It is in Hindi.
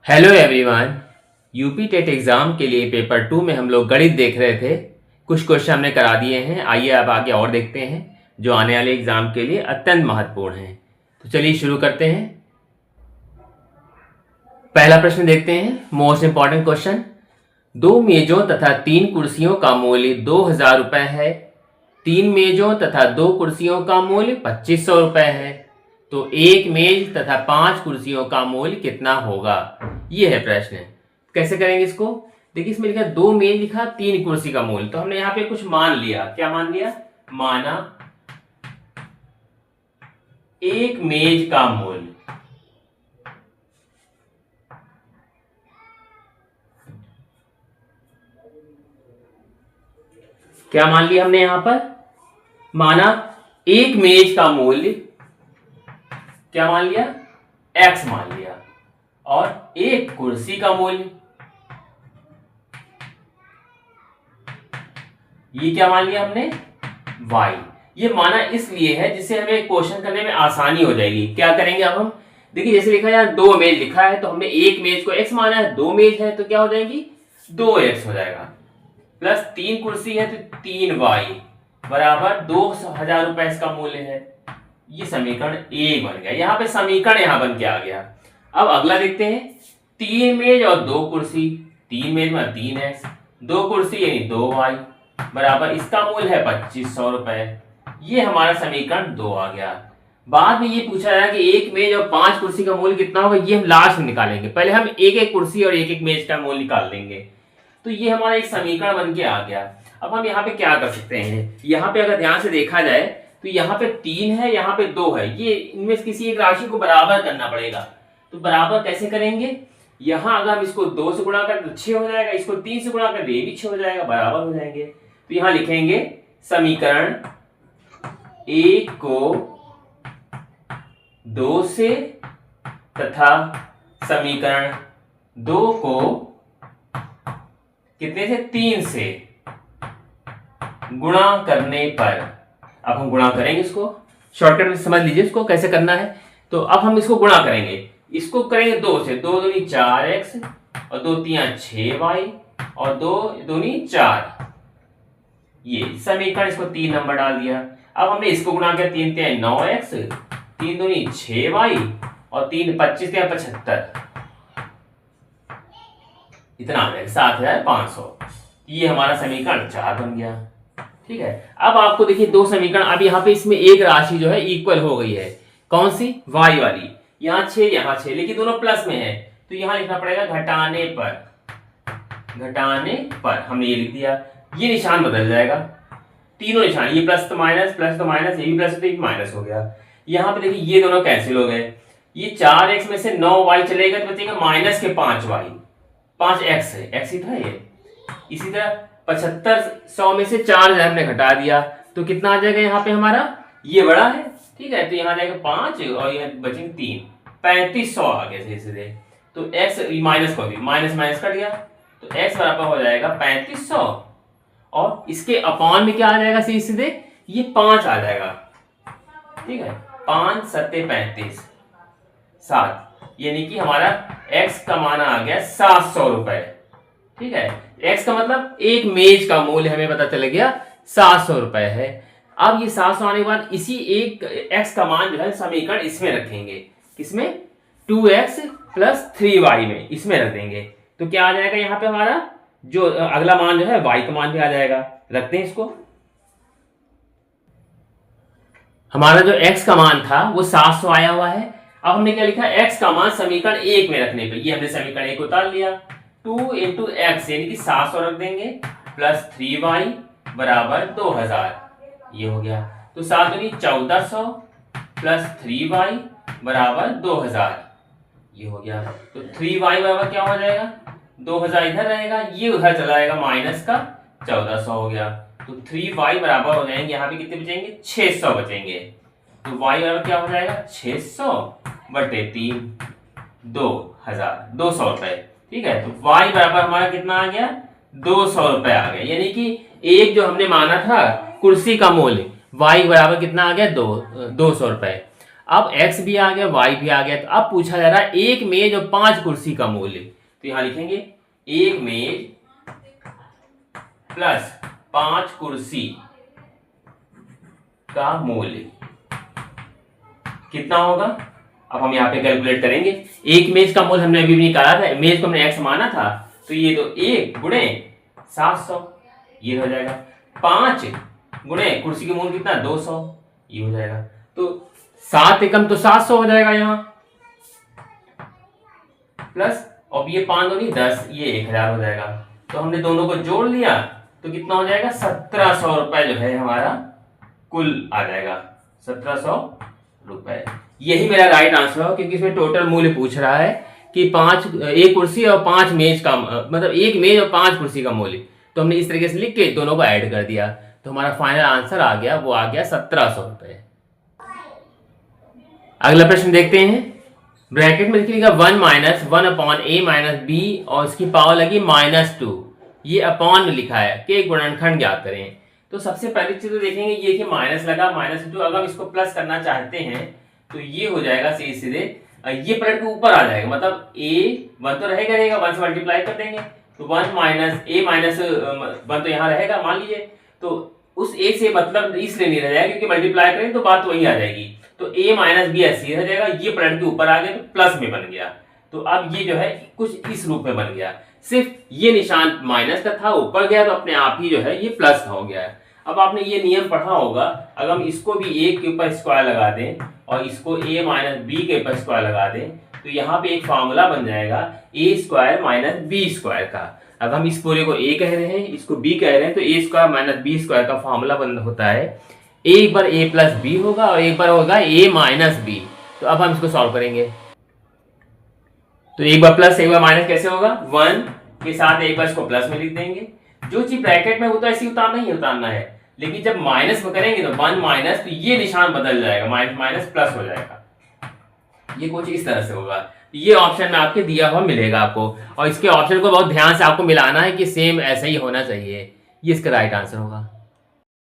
Hello everyone. UP TET exam के लिए पेपर 2 में हम लोग गणित देख रहे थे। कुछ क्वेश्चन हमने करा दिए हैं। आइए अब आगे और देखते हैं जो आने वाले एग्जाम के लिए अत्यंत महत्वपूर्ण हैं। तो चलिए शुरू करते हैं। पहला प्रश्न देखते हैं, मोस्ट इंपॉर्टेंट क्वेश्चन। 2 मेजों तथा 3 कुर्सियों का मूल्य 2000 रुपए है। 3 मेजों तथा 2 कुर्सियों का मूल्य 2500 रुपए है। तो 1 मेज तथा 5 कुर्सियों का मूल्य कितना होगा? ये है प्रश्न। कैसे करेंगे इसको? देखिए, इसमें लिखा 2 मेज लिखा, 3 कुर्सी का मूल्य। तो हमने यहाँ पे कुछ मान लिया। क्या मान लिया? माना 1 मेज का मूल्य क्या मान लिया हमने यहां पर? माना 1 मेज का मूल्य क्या मान लिया? x मान लिया। और 1 कुर्सी का मूल्य ये क्या मान लिया हमने? y। ये माना इसलिए है जिससे हमें क्वेश्चन करने में आसानी हो जाएगी। क्या करेंगे अब हम? देखिए, जैसे लिखा है यहाँ 2 मेज लिखा है, तो हमने 1 मेज को x माना है, 2 मेज है तो क्या हो जाएगी? 2x हो जाएगा। प्लस 3 कुर्सी है तो 3y बराबर 2000 रुपए इसका मूल्य है। ये समीकरण ए बन गया। यहाँ पे समीकरण यहां बन के आ गया। अब अगला देखते हैं, 3 मेज और 2 कुर्सी। 3 मेज में 3x, 2 कुर्सी यानी 2y बराबर इसका मूल्य है 2500 रुपए। ये हमारा समीकरण 2 आ गया। बाद में ये पूछा जाए कि 1 मेज और 5 कुर्सी का मूल्य कितना होगा, ये हम लास्ट में निकालेंगे। पहले हम एक एक कुर्सी और एक एक मेज का मूल्य निकाल लेंगे। तो ये हमारा एक समीकरण बन के आ गया। अब हम यहाँ पे क्या कर सकते हैं? यहाँ पे अगर ध्यान से देखा जाए तो यहाँ पे 3 है, यहाँ पे 2 है। ये इनमें से किसी एक राशि को बराबर करना पड़ेगा। तो बराबर कैसे करेंगे? यहाँ अगर हम इसको 2 से गुणा करें तो 6 हो जाएगा, इसको 3 से गुणा करें तो ये भी 6 हो जाएगा, बराबर हो जाएंगे। तो यहाँ लिखेंगे समीकरण 1 को 2 से तथा समीकरण 2 को कितने से? 3 से गुणा करने पर, अब हम गुणा करेंगे इसको। शॉर्टकट में समझ लीजिए इसको कैसे करना है। तो अब हम इसको गुणा करेंगे। इसको करेंगे 2 से, 2 दूनी 4x और 2 तिया 6y और 2 दूनी 4। ये समीकरण, इसको 3 नंबर डाल दिया। अब हमने इसको गुणा किया, 3 तिया 9x, 3 दूनी 6y और 3 25 तिया 75। इतना आ जाएगा 7500। ये हमारा समीकरण 4 बन गया। ठीक है। अब आपको देखिए 2 समीकरण, अब यहाँ पे इसमें एक राशि जो है इक्वल हो गई है। कौन सी? y वाली। यहाँ 6 यहाँ 6, लेकिन दोनों प्लस में है तो यहाँ लिखना पड़ेगा घटाने पर। घटाने पर हमने ये लिख दिया। ये निशान बदल जाएगा, तीनों निशान, ये प्लस तो माइनस, ये भी प्लस तो ये माइनस हो गया। यहाँ पे देखिए ये दोनों कैंसिल हो गए। ये 4x में से 9y चलेगा तो बचेगा माइनस के 5y, 5x है, x ही था ये। इसी तरह 7500 में से 4000 हमने घटा दिया तो कितना आ जाएगा? यहाँ पे हमारा ये बड़ा है, ठीक है, तो यहाँ जाएगा 5 और यहाँ बचेंगे 3, 3500 आ गया सीधे सीधे। तो x माइनस को भी माइनस माइनस कट गया तो x बराबर हो जाएगा 3500 और इसके अपॉन में क्या आ जाएगा? सीधे सीधे ये 5 आ जाएगा। ठीक है, 5 सत्ते 35, 7, यानी कि हमारा x का मान आ गया 700 रुपए। ठीक है, x का मतलब एक मेज का मूल्य हमें पता चल गया 700 रुपए है। अब ये 700 आने के बाद इसी एक x का मान जो है समीकरण इसमें रखेंगे। किसमें? 2x प्लस 3y में, इसमें रख देंगे। तो क्या आ जाएगा यहाँ पे? हमारा जो अगला मान जो है y का मान भी आ जाएगा। रखते हैं इसको। हमारा जो x का मान था वो 700 आया हुआ है। अब हमने क्या लिखा? x का मान समीकरण 1 में रखने पे, ये हमने समीकरण 1 उतार लिया। 2 इंटू एक्स यानी कि 700 रख देंगे प्लस 3y बराबर 2000, ये हो गया। तो 7 दूनी 1400 प्लस 3y बराबर 2000, ये हो गया। तो 3y बराबर क्या हो जाएगा? 2000 इधर रहेगा, ये उधर चला जाएगा, माइनस का 1400 हो गया। तो 3y बराबर हो जाएंगे, यहाँ पे कितने बचेंगे? 600 बचेंगे। तो y बराबर क्या हो जाएगा? 600 बटे 3, 2000, 200 रुपए। ठीक है, तो y बराबर हमारा कितना आ गया? 200 रुपए आ गया। यानी कि एक जो हमने माना था कुर्सी का मूल्य, y बराबर कितना आ गया? 200 रुपए। अब x भी आ गया, y भी आ गया, तो अब पूछा जा रहा है एक मेज और 5 कुर्सी का मूल्य। तो यहां लिखेंगे एक मेज प्लस 5 कुर्सी का मूल्य कितना होगा। अब हम यहाँ पे कैलकुलेट करेंगे। एक मेज का मूल्य हमने अभी भी निकाला था, मेज को हमने x माना था, तो ये तो 1 गुणे 700 ये हो जाएगा। 5 गुणे कुर्सी के मूल्य कितना 200 ये हो जाएगा। तो 7 एकम तो 700 हो जाएगा यहाँ, प्लस अब ये 5 दूनी 10 ये 1000 हो जाएगा। तो हमने दोनों को जोड़ लिया तो कितना हो जाएगा 1700 रुपए जो है हमारा कुल आ जाएगा 1700 रुपए। यही मेरा राइट आंसर है, क्योंकि इसमें टोटल मूल्य पूछ रहा है कि एक कुर्सी और 5 मेज का, मतलब एक मेज और 5 कुर्सी का मूल्य। तो हमने इस तरीके से लिख के दोनों को ऐड कर दिया, तो हमारा फाइनल आंसर आ गया, वो आ गया 1700 रुपए। अगला प्रश्न देखते हैं। ब्रैकेट में लिखिएगा 1 माइनस 1/a माइनस b और इसकी पावर लगी -2। ये अपॉन में लिखा है कि गुणनखंड ज्ञात करें। तो सबसे पहली चीज तो देखेंगे ये कि माइनस लगा, -2। अगर हम इसको प्लस करना चाहते हैं तो ये हो जाएगा सीधे ये पलट के ऊपर आ जाएगा, मतलब a 1 तो रहेगा 1 से मल्टीप्लाई कर देंगे तो 1 माइनस a माइनस 1 तो यहाँ रहेगा मान लीजिए। तो उस a से मतलब इसलिए नहीं रह जाएगा क्योंकि मल्टीप्लाई करेंगे तो बात वही आ जाएगी। तो a माइनस बी ऐसे रह जाएगा, ये पलट के ऊपर आ गया तो प्लस में बन गया। तो अब ये जो है कुछ इस रूप में बन गया, सिर्फ ये निशान माइनस का था ऊपर गया तो अपने आप ही जो है ये प्लस हो गया है। अब आपने ये नियम पढ़ा होगा, अगर हम इसको भी a के ऊपर स्क्वायर लगा दें और इसको a माइनस बी के ऊपर स्क्वायर लगा दें तो यहाँ पे एक फॉर्मूला बन जाएगा a square minus B square का। अगर हम इस पूरे को a कह रहे हैं, इसको b कह रहे हैं, तो a square minus B square का फॉर्मूला बन होता है एक बार a प्लस बी होगा और एक बार होगा a माइनस बी। तो अब हम इसको सॉल्व करेंगे। तो एक बार प्लस एक बार माइनस कैसे होगा, 1 के साथ एक बार इसको प्लस में लिख देंगे। जो चीज ब्रैकेट में होता है ऐसे उतारना ही उतारना है, लेकिन जब माइनस में करेंगे तो 1 माइनस, तो ये निशान बदल जाएगा, माइनस माइनस प्लस हो जाएगा। ये कुछ इस तरह से होगा। ये ऑप्शन में आपके दिया हुआ मिलेगा आपको, और इसके ऑप्शन को बहुत ध्यान से आपको मिलाना है कि सेम ऐसा ही होना चाहिए। ये इसका राइट आंसर होगा।